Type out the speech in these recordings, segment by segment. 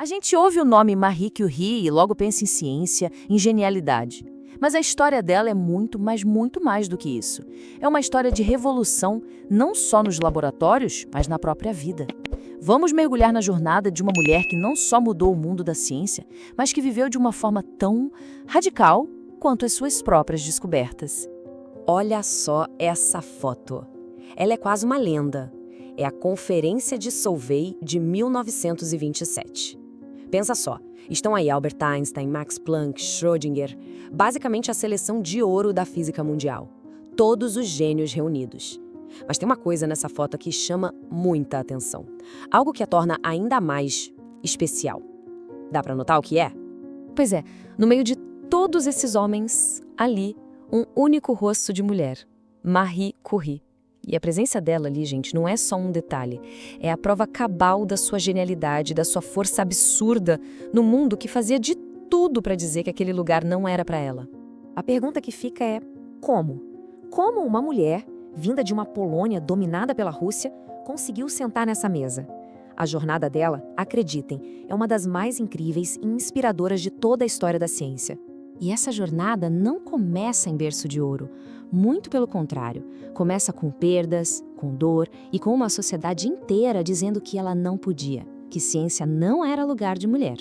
A gente ouve o nome Marie Curie e logo pensa em ciência, em genialidade. Mas a história dela é muito, mas muito mais do que isso. É uma história de revolução, não só nos laboratórios, mas na própria vida. Vamos mergulhar na jornada de uma mulher que não só mudou o mundo da ciência, mas que viveu de uma forma tão radical quanto as suas próprias descobertas. Olha só essa foto. Ela é quase uma lenda. É a Conferência de Solvay de 1927. Pensa só, estão aí Albert Einstein, Max Planck, Schrödinger, basicamente a seleção de ouro da física mundial. Todos os gênios reunidos. Mas tem uma coisa nessa foto que chama muita atenção. Algo que a torna ainda mais especial. Dá pra notar o que é? Pois é, no meio de todos esses homens, ali, um único rosto de mulher, Marie Curie. E a presença dela ali, gente, não é só um detalhe. É a prova cabal da sua genialidade, da sua força absurda no mundo que fazia de tudo para dizer que aquele lugar não era para ela. A pergunta que fica é como? Como uma mulher, vinda de uma Polônia dominada pela Rússia, conseguiu sentar nessa mesa? A jornada dela, acreditem, é uma das mais incríveis e inspiradoras de toda a história da ciência. E essa jornada não começa em berço de ouro. Muito pelo contrário, começa com perdas, com dor e com uma sociedade inteira dizendo que ela não podia, que ciência não era lugar de mulher.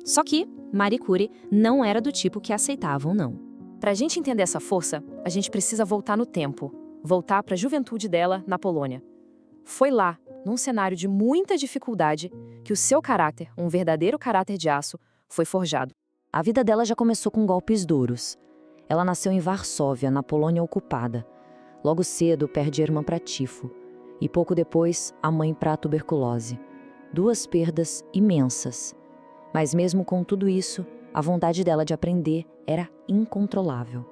Só que Marie Curie não era do tipo que aceitavam, não. Para a gente entender essa força, a gente precisa voltar no tempo, voltar para a juventude dela na Polônia. Foi lá, num cenário de muita dificuldade, que o seu caráter, um verdadeiro caráter de aço, foi forjado. A vida dela já começou com golpes duros. Ela nasceu em Varsóvia, na Polônia ocupada. Logo cedo, perde a irmã para tifo. E pouco depois, a mãe para tuberculose. 2 perdas imensas. Mas mesmo com tudo isso, a vontade dela de aprender era incontrolável.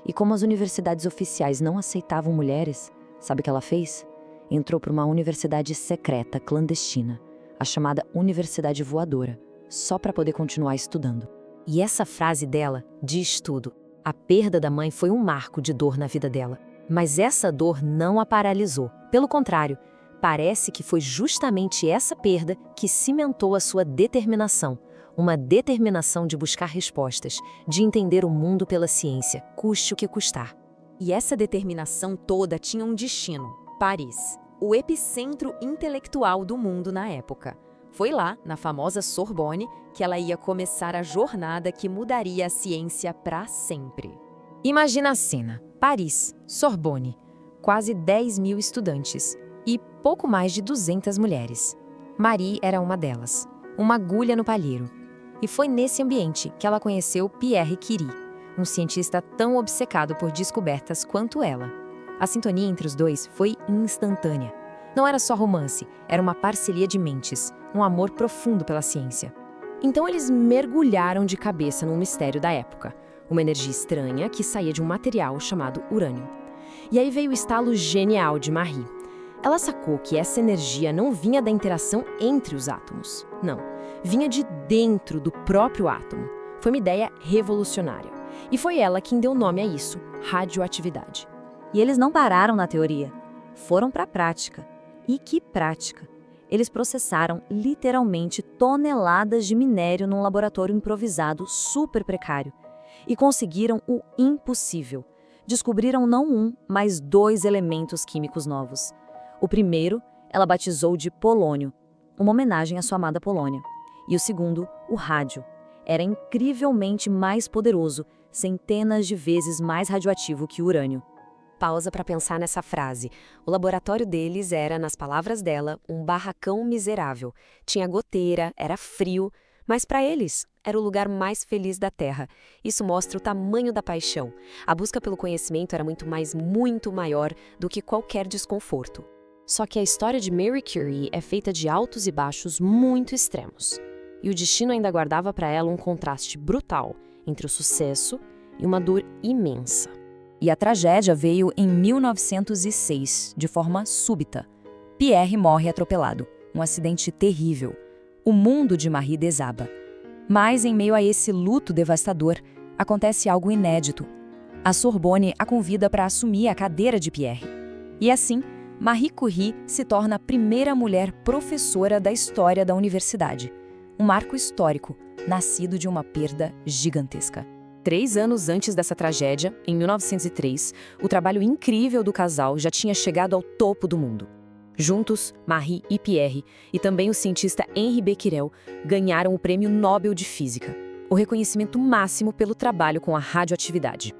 E como as universidades oficiais não aceitavam mulheres, sabe o que ela fez? Entrou para uma universidade secreta, clandestina, a chamada Universidade Voadora, só para poder continuar estudando. E essa frase dela diz tudo. A perda da mãe foi um marco de dor na vida dela. Mas essa dor não a paralisou. Pelo contrário, parece que foi justamente essa perda que cimentou a sua determinação. Uma determinação de buscar respostas, de entender o mundo pela ciência, custe o que custar. E essa determinação toda tinha um destino: Paris, o epicentro intelectual do mundo na época. Foi lá, na famosa Sorbonne, que ela ia começar a jornada que mudaria a ciência para sempre. Imagina a cena: Paris, Sorbonne, quase 10.000 estudantes e pouco mais de 200 mulheres. Marie era uma delas, uma agulha no palheiro. E foi nesse ambiente que ela conheceu Pierre Curie, um cientista tão obcecado por descobertas quanto ela. A sintonia entre os dois foi instantânea. Não era só romance, era uma parceria de mentes, um amor profundo pela ciência. Então eles mergulharam de cabeça num mistério da época, uma energia estranha que saía de um material chamado urânio. E aí veio o estalo genial de Marie. Ela sacou que essa energia não vinha da interação entre os átomos, não, vinha de dentro do próprio átomo. Foi uma ideia revolucionária. E foi ela quem deu nome a isso, radioatividade. E eles não pararam na teoria, foram para a prática. E que prática! Eles processaram literalmente toneladas de minério num laboratório improvisado super precário. E conseguiram o impossível. Descobriram não um, mas 2 elementos químicos novos. O primeiro, ela batizou de polônio, uma homenagem à sua amada Polônia. E o segundo, o rádio. Era incrivelmente mais poderoso, centenas de vezes mais radioativo que o urânio. Pausa para pensar nessa frase. O laboratório deles era, nas palavras dela, um barracão miserável. Tinha goteira, era frio, mas para eles era o lugar mais feliz da Terra. Isso mostra o tamanho da paixão. A busca pelo conhecimento era muito maior do que qualquer desconforto. Só que a história de Marie Curie é feita de altos e baixos muito extremos. E o destino ainda guardava para ela um contraste brutal entre o sucesso e uma dor imensa. E a tragédia veio em 1906, de forma súbita. Pierre morre atropelado, um acidente terrível. O mundo de Marie desaba. Mas, em meio a esse luto devastador, acontece algo inédito. A Sorbonne a convida para assumir a cadeira de Pierre. E assim, Marie Curie se torna a primeira mulher professora da história da universidade. Um marco histórico, nascido de uma perda gigantesca. 3 anos antes dessa tragédia, em 1903, o trabalho incrível do casal já tinha chegado ao topo do mundo. Juntos, Marie e Pierre, e também o cientista Henri Becquerel, ganharam o Prêmio Nobel de Física, o reconhecimento máximo pelo trabalho com a radioatividade.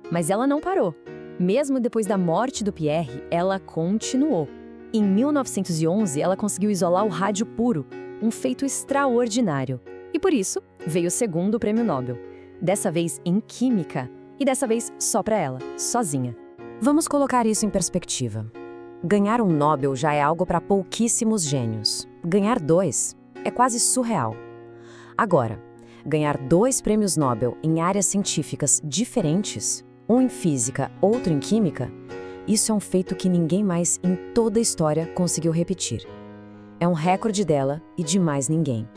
Mas ela não parou. Mesmo depois da morte do Pierre, ela continuou. Em 1911, ela conseguiu isolar o rádio puro, um feito extraordinário. E por isso, veio o segundo Prêmio Nobel. Dessa vez em Química, e dessa vez só para ela, sozinha. Vamos colocar isso em perspectiva. Ganhar um Nobel já é algo para pouquíssimos gênios. Ganhar 2 é quase surreal. Agora, ganhar 2 prêmios Nobel em áreas científicas diferentes, um em física, outro em química, isso é um feito que ninguém mais em toda a história conseguiu repetir. É um recorde dela e de mais ninguém.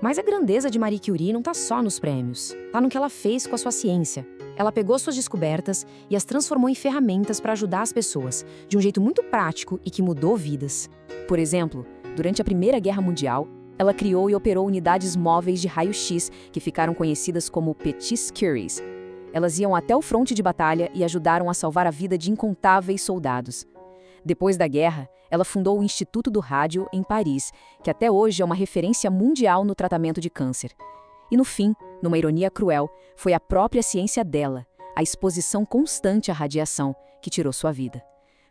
Mas a grandeza de Marie Curie não está só nos prêmios, está no que ela fez com a sua ciência. Ela pegou suas descobertas e as transformou em ferramentas para ajudar as pessoas, de um jeito muito prático e que mudou vidas. Por exemplo, durante a Primeira Guerra Mundial, ela criou e operou unidades móveis de raio-x que ficaram conhecidas como Petites Curies. Elas iam até o fronte de batalha e ajudaram a salvar a vida de incontáveis soldados. Depois da guerra, ela fundou o Instituto do Rádio, em Paris, que até hoje é uma referência mundial no tratamento de câncer. E no fim, numa ironia cruel, foi a própria ciência dela, a exposição constante à radiação, que tirou sua vida.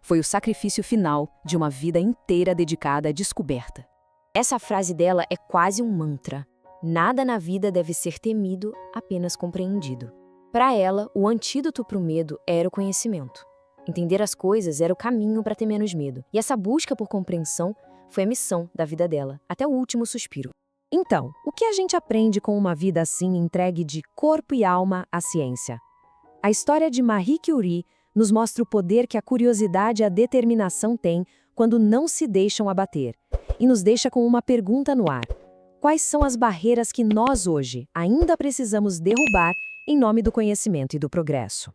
Foi o sacrifício final de uma vida inteira dedicada à descoberta. Essa frase dela é quase um mantra. Nada na vida deve ser temido, apenas compreendido. Para ela, o antídoto para o medo era o conhecimento. Entender as coisas era o caminho para ter menos medo. E essa busca por compreensão foi a missão da vida dela, até o último suspiro. Então, o que a gente aprende com uma vida assim entregue de corpo e alma à ciência? A história de Marie Curie nos mostra o poder que a curiosidade e a determinação têm quando não se deixam abater. E nos deixa com uma pergunta no ar. Quais são as barreiras que nós hoje ainda precisamos derrubar em nome do conhecimento e do progresso?